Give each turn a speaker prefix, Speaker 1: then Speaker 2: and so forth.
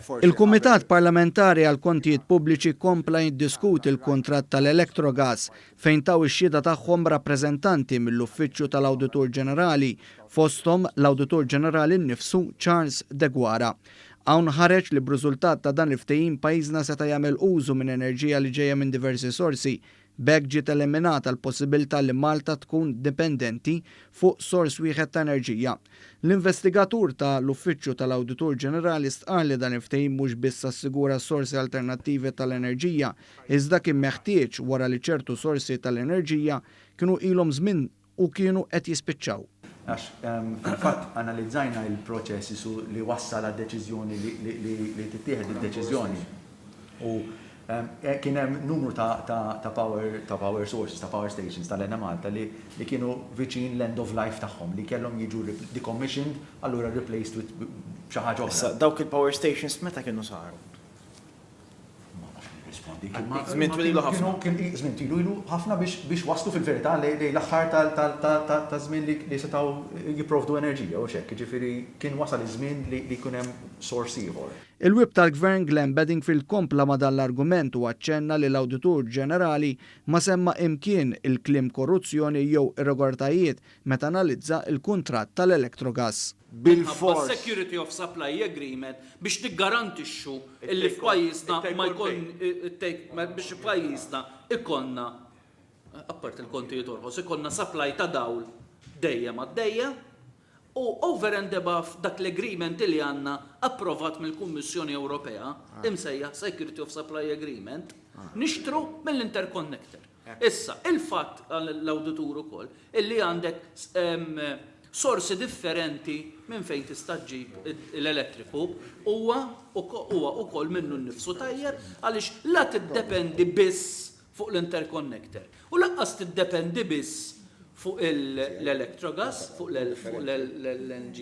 Speaker 1: Il-Kumitat Parlamentari għall-Kontijiet Pubbliċi kompla jiddiskuti l-kuntratt tal-Electrogas fejn taw ix-xhieda tagħhom rappreżentanti mill-Uffiċċju tal-Awditur Ġenerali fosthom l-Awditur Ġenerali nnifsu Charles Deguara. Hawn ħareġ li b'riżultat ta' dan il-ftehim pajjiżna seta' jagħmel użu minn enerġija li ġejja minn diversi sorsi. B'hekk ġiet eliminata l-possibilità li Malta tkun dipendenti fuq sors wieħed ta' enerġija. L-investigatur tal-Uffiċċju tal-Awditur Ġenerali stqar li dan il-ftehim mhux biss assigura sorsi alternattivi tal-enerġija, iżda kien meħtieġ wara li ċertu sorsi tal-enerġija kienu ilhom żmien u kienu qed jispiċċaw.
Speaker 2: Għax, fil-fatt, analizzajna il-proċessi li wassal għad-deċiżjoni li tittieħed id-deċiżjoni. U kien hemm numru ta' power sources, ta' power stations tal-Ena Malta li kienu viċin l-end of life tagħhom, li kellhom jiġu decommissioned, allura replaced with xi ħaġa oħra.
Speaker 3: Dawk il-power stations meta kienu saru? Żmien twilu ħafna.
Speaker 2: Żmien twilu ħafna biex waslu fil-verità li l-aħħar taż-żmien li setgħu jipprovdu enerġija u xekk, jiġifieri kien wasal iż-żmien li jkun hemm sors ieħor.
Speaker 1: Il-Whip tal-Gvern Glenn Bedingfield kompla ma dan l-argument u aċċenna li l-Awditur Ġenerali ma semma imkien il-kliem korruzzjoni jew irregolaritajiet meta analizza il-kuntratt tal-Electrogas.
Speaker 4: Bil-fors. Security of Supply Agreement biex tiggarantixxu illi f'pajjiżna ma jkun biex f'pajjiżna ikollna appart il-kontijiet orħos ikollna supply ta' dawl dejjem għaddejja u over and above dak l-agreement li għandna approvat mill-Kummissjoni Ewropea imsejjaħ Security of Supply Agreement nixtru mill-interconnector. Issa, il-fatt l-Awditur ukoll illi għandek sorsi differenti minn fejn tista' ġġib l-elettriku huwa wkoll minnu nnifsu tajjeb għaliex la tiddependi biss fuq l-interconnector u lanqas tiddependi biss fuq l-Electrogas, fuq l-LNG,